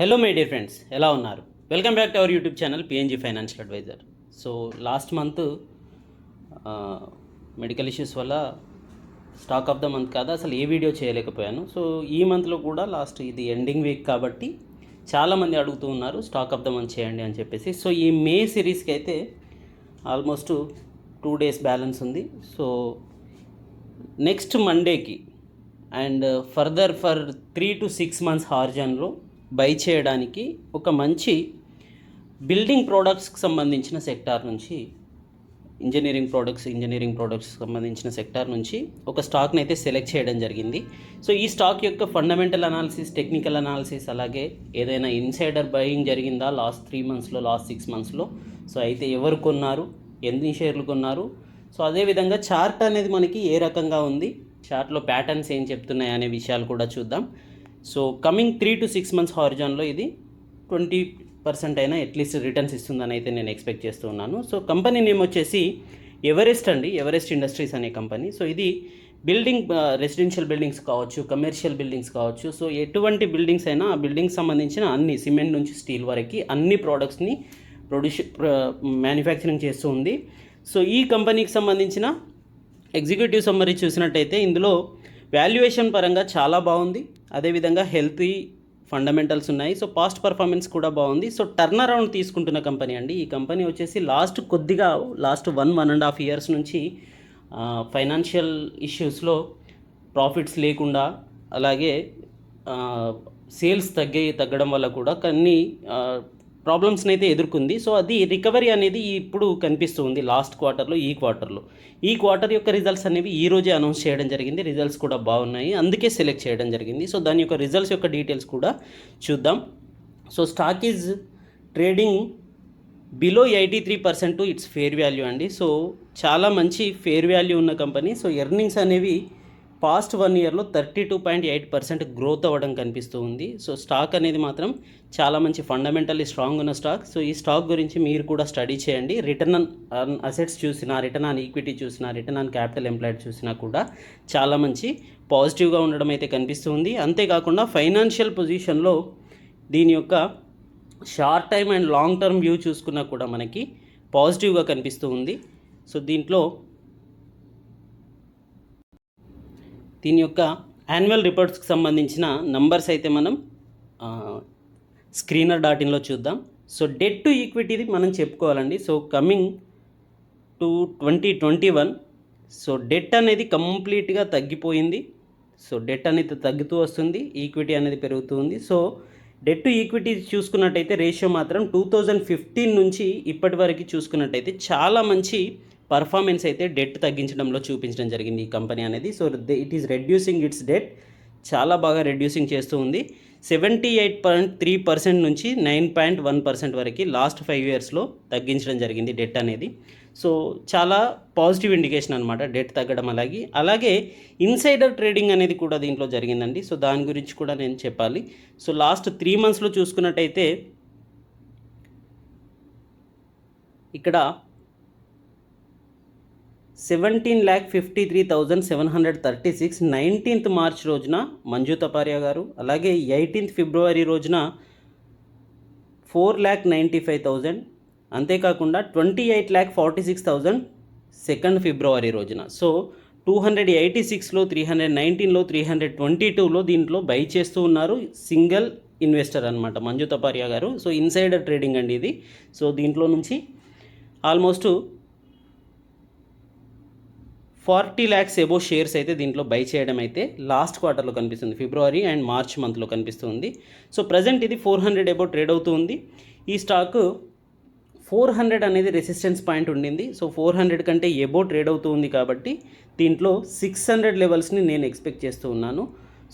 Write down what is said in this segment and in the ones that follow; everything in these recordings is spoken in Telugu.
హలో మై డియర్ ఫ్రెండ్స్, ఎలా ఉన్నారు? Welcome back to our YouTube channel PNG financial advisor. So last month medical issues వల్ల స్టాక్ ఆఫ్ ద మంత్ కాదు అసలు ఏ వీడియో చేయలేకపోయాను. సో ఈ మంత్లో కూడా లాస్ట్ ఇది ఎండింగ్ వీక్ కాబట్టి చాలామంది అడుగుతూ ఉన్నారు స్టాక్ ఆఫ్ ద మంత్ చేయండి అని చెప్పేసి. సో ఈ మే సిరీస్కి అయితే ఆల్మోస్ట్ 2 days బ్యాలెన్స్ ఉంది. సో నెక్స్ట్ మండేకి అండ్ ఫర్ 3 to 6 months హార్జన్లో బై చేయడానికి ఒక మంచి బిల్డింగ్ ప్రోడక్ట్స్కి సంబంధించిన సెక్టార్ నుంచి ఇంజనీరింగ్ ప్రోడక్ట్స్ సంబంధించిన సెక్టార్ నుంచి ఒక స్టాక్ని అయితే సెలెక్ట్ చేయడం జరిగింది. సో ఈ స్టాక్ యొక్క ఫండమెంటల్ అనాలిసిస్, టెక్నికల్ అనాలిసిస్, అలాగే ఏదైనా ఇన్సైడర్ బయింగ్ జరిగిందా లాస్ట్ 3 monthsలో, లాస్ట్ 6 monthsలో, సో అయితే ఎవరు కొన్నారు, ఎన్ని షేర్లు కొన్నారు, సో అదేవిధంగా చార్ట్ అనేది మనకి ఏ రకంగా ఉంది, చార్ట్లో ప్యాటర్న్స్ ఏం చెప్తున్నాయి అనే విషయాలు కూడా చూద్దాం. సో కమింగ్ 3 to 6 months హారిజాన్లో ఇది 20% అయినా అట్లీస్ట్ రిటర్న్స్ ఇస్తుందని అయితే నేను ఎక్స్పెక్ట్ చేస్తూ ఉన్నాను. సో కంపెనీ నేమ్ వచ్చేసి ఎవరెస్ట్ అండి, ఎవరెస్ట్ ఇండస్ట్రీస్ అనే కంపెనీ. సో ఇది బిల్డింగ్, రెసిడెన్షియల్ బిల్డింగ్స్ కావచ్చు, కమర్షియల్ బిల్డింగ్స్ కావచ్చు, సో ఎటువంటి బిల్డింగ్స్ అయినా ఆ బిల్డింగ్స్ సంబంధించిన అన్ని సిమెంట్ నుంచి స్టీల్ వరకు అన్ని ప్రోడక్ట్స్ని మ్యానుఫ్యాక్చరింగ్ చేస్తూ ఉంది. సో ఈ కంపెనీకి సంబంధించిన ఎగ్జిక్యూటివ్ సమ్మరీ చూసినట్టయితే ఇందులో వాల్యుయేషన్ పరంగా చాలా బాగుంది, అదేవిధంగా హెల్తీ ఫండమెంటల్స్ ఉన్నాయి. సో పాస్ట్ పర్ఫార్మెన్స్ కూడా బాగుంది. సో టర్న్ అరౌండ్ తీసుకుంటున్న కంపెనీ అండి. ఈ కంపెనీ వచ్చేసి లాస్ట్ 1.5 years నుంచి ఫైనాన్షియల్ ఇష్యూస్లో ప్రాఫిట్స్ లేకుండా, అలాగే సేల్స్ తగ్గడం వల్ల కూడా కొన్ని ప్రాబ్లమ్స్ని అయితే ఎదుర్కొంది. సో అది రికవరీ అనేది ఇప్పుడు కనిపిస్తుంది లాస్ట్ క్వార్టర్లో, ఈ క్వార్టర్ యొక్క రిజల్ట్స్ అనేవి ఈ రోజే అనౌన్స్ చేయడం జరిగింది. రిజల్ట్స్ కూడా బాగున్నాయి, అందుకే సెలెక్ట్ చేయడం జరిగింది. సో దాని యొక్క రిజల్ట్స్ యొక్క డీటెయిల్స్ కూడా చూద్దాం. So stock is trading below 83% it's fair value అండి. సో చాలా మంచి ఫేర్ వాల్యూ ఉన్న కంపెనీ. సో ఎర్నింగ్స్ అనేవి పాస్ట్ 1 yearలో 32.8% గ్రోత్ అవ్వడం కనిపిస్తూ ఉంది. సో స్టాక్ అనేది మాత్రం చాలా మంచి ఫండమెంటల్లీ స్ట్రాంగ్ ఉన్న స్టాక్. సో ఈ స్టాక్ గురించి మీరు కూడా స్టడీ చేయండి. రిటర్న్ ఆన్ అసెట్స్ చూసినా, రిటర్న్ ఆన్ ఈక్విటీ చూసినా, రిటర్న్ ఆన్ క్యాపిటల్ ఎంప్లాయిడ్ చూసినా కూడా చాలా మంచి పాజిటివ్గా ఉండడం అయితే కనిపిస్తూ ఉంది. అంతేకాకుండా ఫైనాన్షియల్ పొజిషన్లో దీని యొక్క short time and long term view చూసుకున్నా కూడా మనకి పాజిటివ్గా కనిపిస్తూ ఉంది. సో దీని యొక్క యాన్యువల్ రిపోర్ట్స్కి సంబంధించిన నంబర్స్ అయితే మనం screener.inలో చూద్దాం. సో డెట్ టు ఈక్విటీది మనం చెప్పుకోవాలండి. So coming to 2021 so debt అనేది కంప్లీట్గా తగ్గిపోయింది. సో డెట్ అనేది తగ్గుతూ వస్తుంది, ఈక్విటీ అనేది పెరుగుతూ ఉంది. సో డెట్ టు ఈక్విటీ చూసుకున్నట్టయితే రేషియో మాత్రం 2015 నుంచి ఇప్పటి వరకు చూసుకున్నట్టయితే చాలా మంచి పర్ఫార్మెన్స్ అయితే డెట్ తగ్గించడంలో చూపించడం జరిగింది ఈ కంపెనీ అనేది. So it is reducing it's debt, చాలా బాగా రెడ్యూసింగ్ చేస్తూ ఉంది. 78.3% నుంచి 9.1% వరకు లాస్ట్ 5 yearsలో తగ్గించడం జరిగింది డెట్ అనేది. సో చాలా పాజిటివ్ ఇండికేషన్ అనమాట డెట్ తగ్గడం. అలాగే ఇన్సైడర్ ట్రేడింగ్ అనేది కూడా దీంట్లో జరిగిందండి. సో దాని గురించి కూడా నేను చెప్పాలి. సో లాస్ట్ 3 monthsలో చూసుకున్నట్టయితే ఇక్కడ 17,53,736 19th March రోజున మంజు తపారియా గారు, అలాగే 18th February రోజున 4,95,000, అంతేకాకుండా 28,46,000 2nd February రోజున. సో 286లో, 319లో, 322లో దీంట్లో బై చేస్తూ ఉన్నారు. సింగిల్ ఇన్వెస్టర్ అనమాట మంజు తపారియా గారు. సో ఇన్సైడర్ ట్రేడింగ్ అండి ఇది. సో దీంట్లో నుంచి ఆల్మోస్ట్ 40 lakhs ఎబో షేర్స్ అయితే దీంట్లో బై చేయడం అయితే లాస్ట్ క్వార్టర్లో కనిపిస్తుంది, February and March మంత్లో కనిపిస్తుంది. సో ప్రజెంట్ ఇది 400 ఎబో ట్రేడ్ అవుతూ ఉంది. ఈ స్టాక్ 400 అనేది రెసిస్టెన్స్ పాయింట్ ఉండింది. సో 400 కంటే ఎబో ట్రేడ్ అవుతూ ఉంది కాబట్టి దీంట్లో 600 లెవెల్స్ని నేను ఎక్స్పెక్ట్ చేస్తూ ఉన్నాను.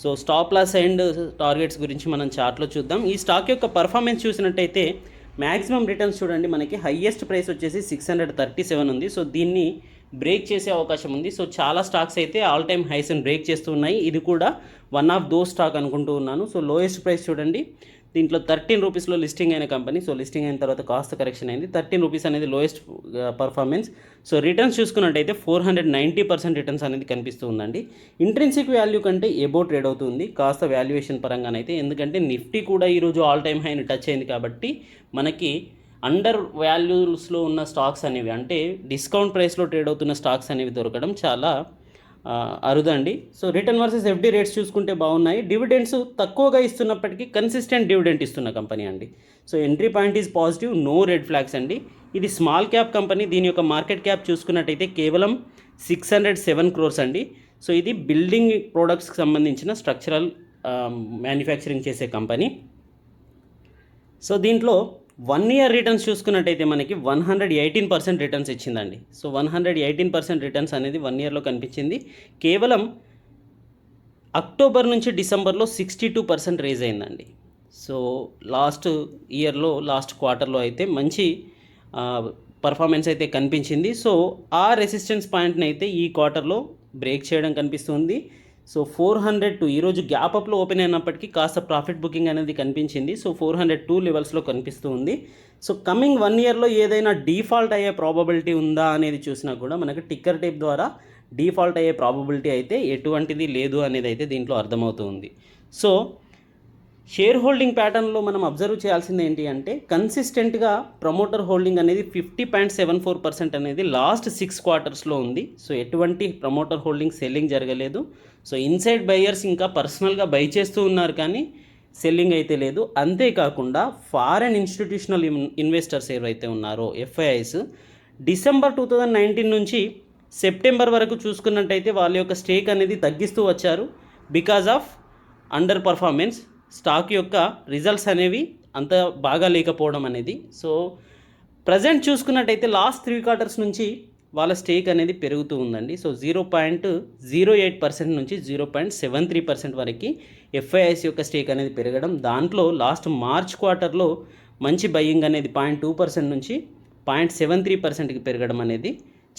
So stop loss and targets గురించి మనం చార్ట్లో చూద్దాం. ఈ స్టాక్ యొక్క పర్ఫార్మెన్స్ చూసినట్టయితే మ్యాక్సిమం రిటర్న్స్ చూడండి, మనకి హయ్యెస్ట్ ప్రైస్ వచ్చేసి 637 ఉంది. సో దీన్ని బ్రేక్ చేసే అవకాశం ఉంది. సో చాలా స్టాక్స్ అయితే ఆల్ టైమ్ హైస్ని బ్రేక్ చేస్తూ ఉన్నాయి. ఇది కూడా వన్ ఆఫ్ దోస్ స్టాక్ అనుకుంటూ ఉన్నాను. సో లోయెస్ట్ ప్రైస్ చూడండి దీంట్లో 13 రూపీస్లో లిస్టింగ్ అయిన కంపెనీ. సో లిస్టింగ్ అయిన తర్వాత కాస్త కరెక్షన్ అయింది. 13 రూపీస్ అనేది లోయెస్ట్ పర్ఫార్మెన్స్. సో రిటర్న్స్ చూసుకున్నట్టయితే 490% రిటర్న్స్ అనేది కనిపిస్తూ ఉందండి. ఇంట్రిన్సిక్ వాల్యూ కంటే ఎబో ట్రేడ్ అవుతుంది కాస్త వాల్యుయేషన్ పరంగానైతే, ఎందుకంటే నిఫ్టీ కూడా ఈరోజు ఆల్ టైమ్ హైని టచ్ అయింది కాబట్టి మనకి అండర్ వాల్యూస్లో ఉన్న స్టాక్స్ అనేవి, అంటే డిస్కౌంట్ ప్రైస్లో ట్రేడ్ అవుతున్న స్టాక్స్ అనేవి దొరకడం చాలా అరుదండి. So return versus FD rates చూసుకుంటే బాగున్నాయి. డివిడెండ్స్ తక్కువగా ఇస్తున్నప్పటికీ కన్సిస్టెంట్ డివిడెంట్ ఇస్తున్న కంపెనీ అండి. So entry point is positive, no red flags అండి. ఇది స్మాల్ క్యాప్ కంపెనీ. దీని యొక్క మార్కెట్ క్యాప్ చూసుకున్నట్టయితే కేవలం 607 crores అండి. సో ఇది బిల్డింగ్ ప్రోడక్ట్స్కి సంబంధించిన స్ట్రక్చరల్ మ్యానుఫ్యాక్చరింగ్ చేసే కంపెనీ. సో దీంట్లో 1 year రిటర్న్స్ చూసుకున్నట్టయితే మనకి 118% రిటర్న్స్ ఇచ్చిందండి. సో 118% రిటర్న్స్ అనేది 1 yearలో కనిపించింది. కేవలం అక్టోబర్ నుంచి డిసెంబర్లో 62% రేజ్ అయిందండి. సో లాస్ట్ ఇయర్లో లాస్ట్ క్వార్టర్లో అయితే మంచి పర్ఫార్మెన్స్ అయితే కనిపించింది. సో ఆ రెసిస్టెన్స్ పాయింట్ని అయితే ఈ క్వార్టర్లో బ్రేక్ చేయడం కనిపిస్తుంది. సో 402 ఈరోజు గ్యాప్ అప్లో ఓపెన్ అయినప్పటికీ కాస్త ప్రాఫిట్ బుకింగ్ అనేది కనిపించింది. సో 402 లెవెల్స్లో కనిపిస్తూ ఉంది. సో కమింగ్ 1 yearలో ఏదైనా డీఫాల్ట్ అయ్యే ప్రాబబిలిటీ ఉందా అనేది చూసినా కూడా మనకి టిక్కర్ టేప్ ద్వారా డీఫాల్ట్ అయ్యే ప్రాబబిలిటీ అయితే ఎటువంటిది లేదు అనేది అయితే దీంట్లో అర్థమవుతుంది. సో షేర్ హోల్డింగ్ ప్యాటర్న్లో మనం అబ్జర్వ్ చేయాల్సింది ఏంటి అంటే కన్సిస్టెంట్గా ప్రమోటర్ హోల్డింగ్ అనేది 50.74% అనేది లాస్ట్ 6 quartersలో ఉంది. సో ఎటువంటి ప్రమోటర్ హోల్డింగ్ సెల్లింగ్ జరగలేదు. సో ఇన్సైడ్ బయర్స్ ఇంకా పర్సనల్గా బై చేస్తూ ఉన్నారు కానీ సెల్లింగ్ అయితే లేదు. అంతేకాకుండా ఫారెన్ ఇన్స్టిట్యూషనల్ ఇన్వెస్టర్స్ ఏవైతే ఉన్నారో ఎఫ్ఐఐస్ డిసెంబర్ 2019 నుంచి సెప్టెంబర్ వరకు చూసుకున్నట్టయితే వాళ్ళ యొక్క స్టేక్ అనేది తగ్గిస్తూ వచ్చారు because of under performance. Stock యొక్క రిజల్ట్స్ అనేవి అంత బాగా లేకపోవడం అనేది. సో ప్రజెంట్ చూసుకున్నట్టయితే లాస్ట్ 3 quarters నుంచి వాళ్ళ స్టేక్ అనేది పెరుగుతూ ఉందండి. సో 0.08% నుంచి 0.73% వరకు ఎఫ్ఐఐస్ యొక్క స్టేక్ అనేది పెరగడం, దాంట్లో లాస్ట్ మార్చ్ క్వార్టర్లో మంచి బయ్యింగ్ అనేది 0.2% నుంచి 0.73%కి పెరగడం అనేది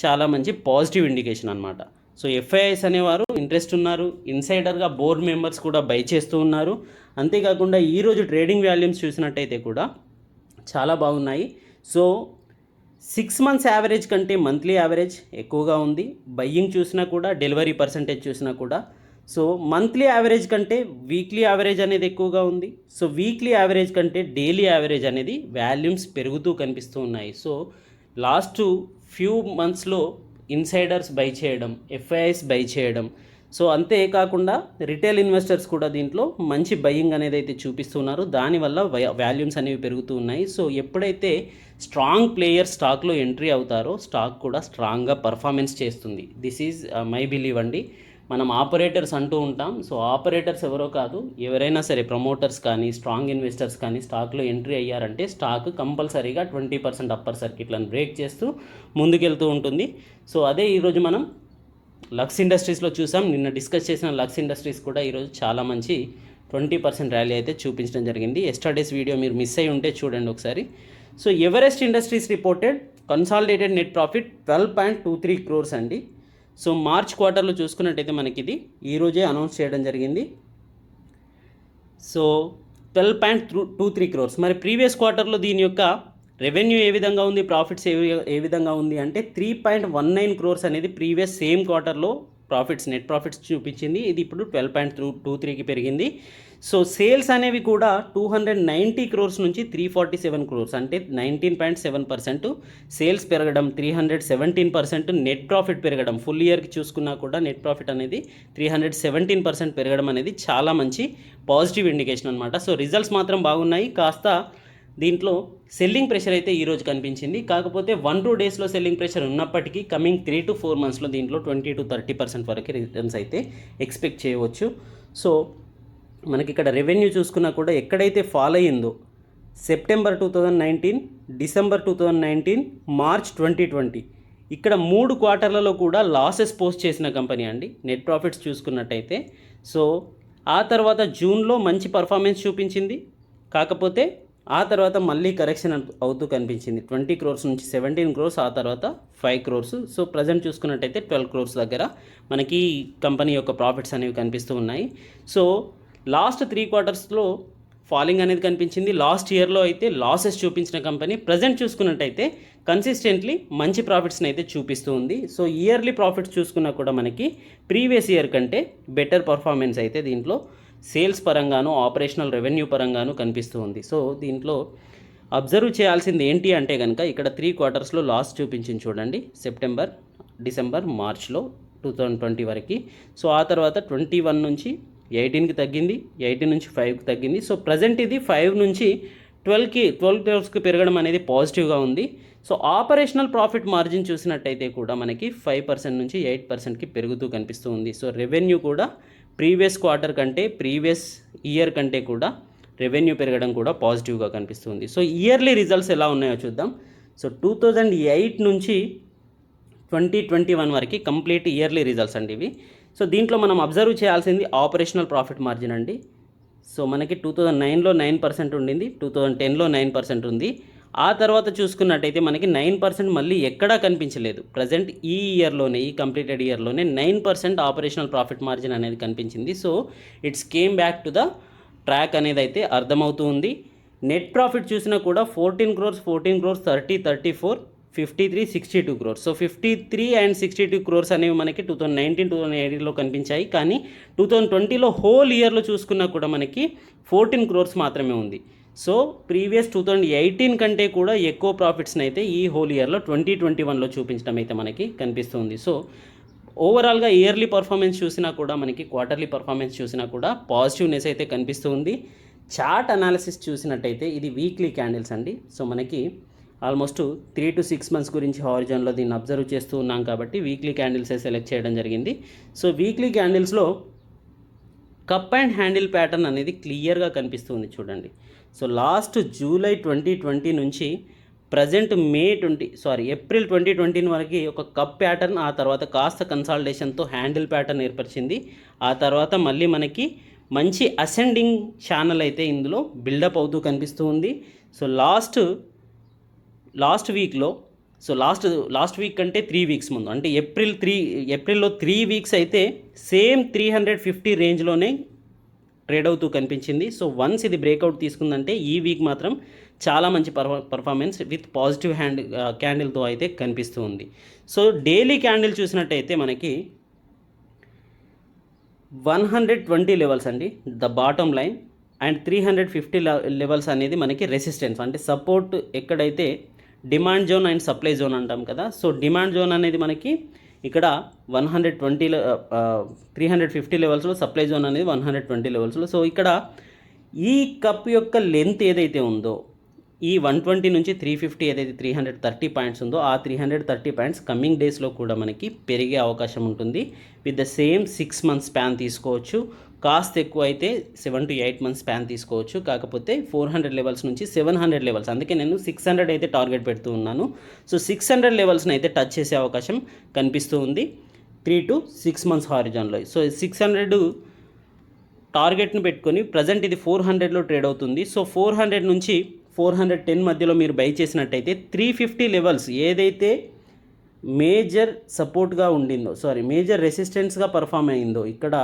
చాలా మంచి పాజిటివ్ ఇండికేషన్ అనమాట. సో ఎఫ్ఐఐస్ అనేవారు ఇంట్రెస్ట్ ఉన్నారు, ఇన్సైడర్గా బోర్డ్ మెంబర్స్ కూడా బై చేస్తూ ఉన్నారు. అంతేకాకుండా ఈరోజు ట్రేడింగ్ వాల్యూమ్స్ చూసినట్టయితే కూడా చాలా బాగున్నాయి. సో 6 months యావరేజ్ కంటే మంత్లీ యావరేజ్ ఎక్కువగా ఉంది. బయ్యింగ్ చూసినా కూడా, డెలివరీ పర్సంటేజ్ చూసినా కూడా. సో మంత్లీ యావరేజ్ కంటే వీక్లీ యావరేజ్ అనేది ఎక్కువగా ఉంది. సో వీక్లీ యావరేజ్ కంటే డైలీ యావరేజ్ అనేది వాల్యూమ్స్ పెరుగుతూ కనిపిస్తూ ఉన్నాయి. సో లాస్ట్ ఫ్యూ మంత్స్లో ఇన్సైడర్స్ బై చేయడం, ఎఫ్ఐఐస్ బై చేయడం, సో అంతేకాకుండా రిటైల్ ఇన్వెస్టర్స్ కూడా దీంట్లో మంచి బయ్యింగ్ అనేది అయితే చూపిస్తున్నారు. దానివల్ల వాల్యూమ్స్ అనేవి పెరుగుతూ ఉన్నాయి. సో ఎప్పుడైతే స్ట్రాంగ్ ప్లేయర్ స్టాక్లో ఎంట్రీ అవుతారో స్టాక్ కూడా స్ట్రాంగ్గా పర్ఫార్మెన్స్ చేస్తుంది. దిస్ ఈజ్ మై బిలీవ్ అండి. మనం ఆపరేటర్స్ అంటూ ఉంటాం. సో ఆపరేటర్స్ ఎవరో కాదు, ఎవరైనా సరే ప్రమోటర్స్ కానీ స్ట్రాంగ్ ఇన్వెస్టర్స్ కానీ స్టాక్లో ఎంట్రీ అయ్యారంటే స్టాక్ కంపల్సరీగా 20% అప్పర్ సర్కిట్లను బ్రేక్ చేస్తూ ముందుకెళ్తూ ఉంటుంది. సో అదే ఈరోజు మనం లక్స్ ఇండస్ట్రీస్లో చూసాం. నిన్న డిస్కస్ చేసిన లక్స్ ఇండస్ట్రీస్ కూడా ఈరోజు చాలా మంచి 20% ర్యాలీ అయితే చూపించడం జరిగింది. ఎస్టర్డేస్ వీడియో మీరు మిస్ అయ్యి ఉంటే చూడండి ఒకసారి. So Everest industries reported consolidated net profit 12.23 crores అండి. సో మార్చ్ క్వార్టర్లో చూసుకున్నట్టయితే మనకి ఇది ఈరోజే అనౌన్స్ చేయడం జరిగింది. So 12.23 crores. మరి ప్రీవియస్ క్వార్టర్లో దీని యొక్క రెవెన్యూ ఏ విధంగా ఉంది, ప్రాఫిట్స్ ఏ విధంగా ఉంది అంటే 3.19 crores అనేది ప్రీవియస్ సేమ్ క్వార్టర్లో ప్రాఫిట్స్, నెట్ ప్రాఫిట్స్ చూపించింది. ఇది ఇప్పుడు 12.23కి పెరిగింది. సో సేల్స్ అనేవి కూడా 290 crores నుంచి 347 crores అంటే 19.7% సేల్స్ పెరగడం, 317% నెట్ ప్రాఫిట్ పెరగడం, ఫుల్ ఇయర్కి చూసుకున్నా కూడా నెట్ ప్రాఫిట్ అనేది 317% పెరగడం అనేది చాలా మంచి పాజిటివ్ ఇండికేషన్ అనమాట. సో రిజల్ట్స్ మాత్రం బాగున్నాయి. కాస్త దీంట్లో సెల్లింగ్ ప్రెషర్ అయితే ఈరోజు కనిపించింది. కాకపోతే 1-2 daysలో సెల్లింగ్ ప్రెషర్ ఉన్నప్పటికీ కమింగ్ 3 to 4 monthsలో దీంట్లో 20-30% వరకు రిటర్న్స్ అయితే ఎక్స్పెక్ట్ చేయవచ్చు. సో మనకి ఇక్కడ రెవెన్యూ చూసుకున్నా కూడా ఎక్కడైతే ఫాల్ అయ్యిందో సెప్టెంబర్ 2019, డిసెంబర్ 2019, మార్చ్ 2020 ఇక్కడ 3 quarterలలో కూడా లాసెస్ పోస్ట్ చేసిన కంపెనీ అండి నెట్ ప్రాఫిట్స్ చూసుకున్నట్టయితే. సో ఆ తర్వాత జూన్లో మంచి పర్ఫార్మెన్స్ చూపించింది. కాకపోతే ఆ తర్వాత మళ్ళీ కరెక్షన్ అవుతూ కనిపించింది. 20 crores నుంచి 17 crores, ఆ తర్వాత 5 crores. సో ప్రజెంట్ చూసుకున్నట్టయితే 12 crores దగ్గర మనకి కంపెనీ యొక్క ప్రాఫిట్స్ అనేవి కనిపిస్తూ ఉన్నాయి. సో లాస్ట్ 3 quartersలో ఫాలింగ్ అనేది కనిపించింది. లాస్ట్ ఇయర్లో అయితే లాసెస్ చూపించిన కంపెనీ ప్రజెంట్ చూసుకున్నట్టయితే కన్సిస్టెంట్లీ మంచి ప్రాఫిట్స్ని అయితే చూపిస్తూ ఉంది. సో ఇయర్లీ ప్రాఫిట్స్ చూసుకున్నా కూడా మనకి ప్రీవియస్ ఇయర్ కంటే బెటర్ పర్ఫార్మెన్స్ అయితే దీంట్లో సేల్స్ పరంగాను ఆపరేషనల్ రెవెన్యూ పరంగాను కనిపిస్తూ ఉంది. సో దీంట్లో అబ్జర్వ్ చేయాల్సింది ఏంటి అంటే కనుక ఇక్కడ 3 క్వార్టర్స్లో లాస్ చూపించింది చూడండి, సెప్టెంబర్, డిసెంబర్, మార్చ్లో 2020 వరకు. సో ఆ తర్వాత 21 నుంచి 18కి తగ్గింది, 18 నుంచి 5కి తగ్గింది. సో ప్రజెంట్ ఇది 5 నుంచి 12 క్రోర్స్కి పెరగడం అనేది పాజిటివ్గా ఉంది. సో ఆపరేషనల్ ప్రాఫిట్ మార్జిన్ చూసినట్టయితే కూడా మనకి 5% నుంచి 8%కి పెరుగుతూ కనిపిస్తూ ఉంది. సో రెవెన్యూ కూడా ప్రీవియస్ క్వార్టర్ కంటే ప్రీవియస్ ఇయర్ కంటే కూడా రెవెన్యూ పెరగడం కూడా పాజిటివ్గా కనిపిస్తుంది. సో ఇయర్లీ రిజల్ట్స్ ఎలా ఉన్నాయో చూద్దాం. సో 2008 నుంచి 2021 వరకు కంప్లీట్ ఇయర్లీ రిజల్ట్స్ అండి ఇవి. సో దీంట్లో మనం అబ్జర్వ్ చేయాల్సింది ఆపరేషనల్ ప్రాఫిట్ మార్జిన్ అండి. సో మనకి 2009లో 9% ఉండింది, 2010లో 9% ఉంది. ఆ తర్వాత చూసుకున్నట్టయితే మనకి 9% మళ్ళీ ఎక్కడా కనిపించలేదు. ప్రజెంట్ ఈ ఇయర్లోనే, ఈ కంప్లీటెడ్ ఇయర్లోనే 9% ఆపరేషనల్ ప్రాఫిట్ మార్జిన్ అనేది కనిపించింది. So it's came back to the track అనేది అయితే అర్థమవుతూ ఉంది. నెట్ ప్రాఫిట్ చూసినా కూడా 14 crores, 30, 34, 53, 62 crores. So 53 and 62 crores అనేవి మనకి 2019, 2018లో కనిపించాయి. కానీ 2020లో హోల్ ఇయర్లో చూసుకున్నా కూడా మనకి 14 crores మాత్రమే ఉంది. సో ప్రీవియస్ 2018 కంటే కూడా ఎక్కువ ప్రాఫిట్స్ని అయితే ఈ హోల్ ఇయర్లో 2021లో చూపించడం అయితే మనకి కనిపిస్తుంది. సో ఓవరాల్గా ఇయర్లీ పర్ఫార్మెన్స్ చూసినా కూడా మనకి క్వార్టర్లీ పర్ఫార్మెన్స్ చూసినా కూడా పాజిటివ్నెస్ అయితే కనిపిస్తూ ఉంది. చార్ట్ అనాలిసిస్ చూసినట్టయితే ఇది వీక్లీ క్యాండిల్స్ అండి. సో మనకి ఆల్మోస్ట్ 3 to 6 months గురించి హారిజాన్లో దీన్ని అబ్జర్వ్ చేస్తూ ఉన్నాం కాబట్టి వీక్లీ క్యాండిల్సే సెలెక్ట్ చేయడం జరిగింది. సో వీక్లీ క్యాండిల్స్లో కప్ అండ్ హ్యాండిల్ ప్యాటర్న్ అనేది క్లియర్గా కనిపిస్తుంది చూడండి. సో లాస్ట్ జూలై 2020 నుంచి ప్రజెంట్ ఏప్రిల్ 2020 వరకు ఒక కప్ ప్యాటర్న్, ఆ తర్వాత కాస్త కన్సాలిడేషన్తో హ్యాండిల్ ప్యాటర్న్ ఏర్పరిచింది. ఆ తర్వాత మళ్ళీ మనకి మంచి అసెండింగ్ ఛానల్ అయితే ఇందులో బిల్డప్ అవుతూ కనిపిస్తూ ఉంది. సో లాస్ట్ వీక్లో లాస్ట్ వీక్ కంటే 3 weeks ముందు అంటే ఏప్రిల్లో 3 weeks అయితే సేమ్ 350 రేంజ్లోనే ట్రేడ్ అవుతూ కనిపించింది. సో వన్స్ ఇది బ్రేక్అవుట్ తీసుకుందంటే ఈ వీక్ మాత్రం చాలా మంచి పర్ఫార్మెన్స్ విత్ పాజిటివ్ క్యాండిల్తో అయితే కనిపిస్తూ ఉంది. సో డైలీ క్యాండిల్ చూసినట్టయితే మనకి 120 లెవెల్స్ అండి the bottom line, and 350 levels అనేది మనకి రెసిస్టెన్స్ అంటే సపోర్ట్. ఎక్కడైతే demand zone and supply zone అంటాం కదా. సో డిమాండ్ జోన్ అనేది మనకి ఇక్కడ 350 లెవెల్స్లో, సప్లై జోన్ అనేది 120 లెవెల్స్లో. సో ఇక్కడ ఈ కప్ యొక్క లెంత్ ఏదైతే ఉందో ఈ 120 నుంచి 350 ఏదైతే 330 పాయింట్స్ ఉందో ఆ 330 పాయింట్స్ కమింగ్ డేస్లో కూడా మనకి పెరిగే అవకాశం ఉంటుంది. With the same 6 months span తీసుకోవచ్చు, కాస్ట్ ఎక్కువ అయితే 7 to 8 months స్పాన్ తీసుకోవచ్చు. కాకపోతే 400 లెవెల్స్ నుంచి 700 లెవెల్స్, అందుకే నేను 600 అయితే టార్గెట్ పెడుతూ ఉన్నాను. సో 600 లెవెల్స్ని అయితే టచ్ చేసే అవకాశం కనిపిస్తూ ఉంది 3 to 6 months హారిజాన్లో. సో 600 టార్గెట్ని పెట్టుకొని ప్రజెంట్ ఇది 400లో ట్రేడ్ అవుతుంది. సో 400 నుంచి 410 మధ్యలో మీరు బై చేసినట్టయితే 350 లెవెల్స్ ఏదైతే మేజర్ సపోర్ట్గా ఉండిందో, మేజర్ రెసిస్టెన్స్గా పర్ఫామ్ అయిందో, ఇక్కడ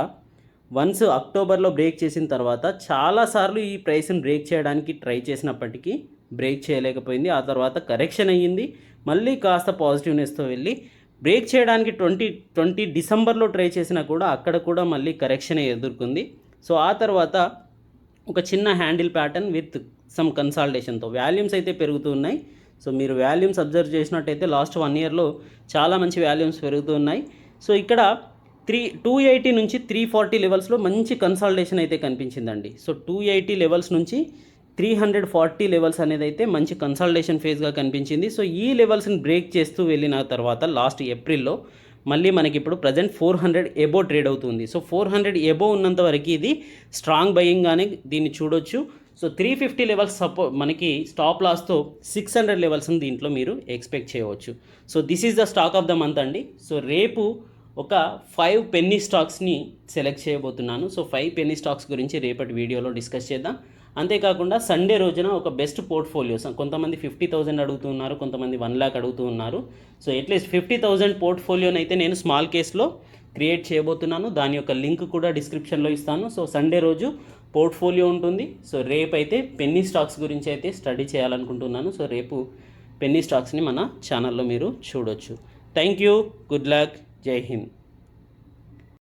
వన్స్ అక్టోబర్లో బ్రేక్ చేసిన తర్వాత చాలాసార్లు ఈ ప్రైస్ని బ్రేక్ చేయడానికి ట్రై చేసినప్పటికీ బ్రేక్ చేయలేకపోయింది. ఆ తర్వాత కరెక్షన్ అయ్యింది, మళ్ళీ కాస్త పాజిటివ్నెస్తో వెళ్ళి బ్రేక్ చేయడానికి 2020 డిసెంబర్లో ట్రై చేసినా కూడా అక్కడ కూడా మళ్ళీ కరెక్షన్ ఎదుర్కొంది. సో ఆ తర్వాత ఒక చిన్న హ్యాండిల్ ప్యాటర్న్ విత్ సమ్ కన్సాలిడేషన్తో వాల్యూమ్స్ అయితే పెరుగుతూ ఉన్నాయి. సో మీరు వాల్యూమ్స్ అబ్జర్వ్ చేసినట్టయితే లాస్ట్ 1 yearలో చాలా మంచి వాల్యూమ్స్ పెరుగుతూ ఉన్నాయి. సో ఇక్కడ 280 నుంచి 340 లెవెల్స్లో మంచి కన్సాలిడేషన్ అయితే కనిపించిందండి. సో 280 లెవెల్స్ నుంచి 340 లెవెల్స్ అనేది అయితే మంచి కన్సాలిడేషన్ ఫేజ్గా కనిపించింది. సో ఈ లెవెల్స్ని బ్రేక్ చేస్తూ వెళ్ళిన తర్వాత లాస్ట్ ఏప్రిల్లో మళ్ళీ మనకి ఇప్పుడు ప్రజెంట్ 400 ఎబో ట్రేడ్ అవుతుంది. సో 400 ఎబో ఉన్నంత వరకు ఇది స్ట్రాంగ్ బయింగ్గానే దీన్ని చూడొచ్చు. సో 350 లెవెల్స్ మనకి స్టాప్ లాస్తో 600 లెవెల్స్ని దీంట్లో మీరు ఎక్స్పెక్ట్ చేయవచ్చు. So this is the stock of the month అండి. సో రేపు ఒక 5 పెన్నీ స్టాక్స్ని సెలెక్ట్ చేయబోతున్నాను. సో 5 పెన్నీ స్టాక్స్ గురించి రేపటి వీడియోలో డిస్కస్ చేద్దాం. అంతేకాకుండా సండే రోజున ఒక బెస్ట్ పోర్ట్ఫోలియోస్, కొంతమంది 50,000 అడుగుతున్నారు, కొంతమంది 1 lakh అడుగుతూ ఉన్నారు. సో అట్లీస్ట్ 50,000 పోర్ట్ఫోలియోని అయితే నేను స్మాల్ కేస్లో క్రియేట్ చేయబోతున్నాను. దాని యొక్క లింక్ కూడా డిస్క్రిప్షన్లో ఇస్తాను. సో సండే రోజు పోర్ట్ఫోలియో ఉంటుంది. సో రేపు అయితే పెన్నీ స్టాక్స్ గురించి అయితే స్టడీ చేయాలనుకుంటున్నాను. సో రేపు పెన్నీ స్టాక్స్ని మన ఛానల్లో మీరు చూడొచ్చు. థ్యాంక్ యూ, గుడ్ లక్, జై హింద్.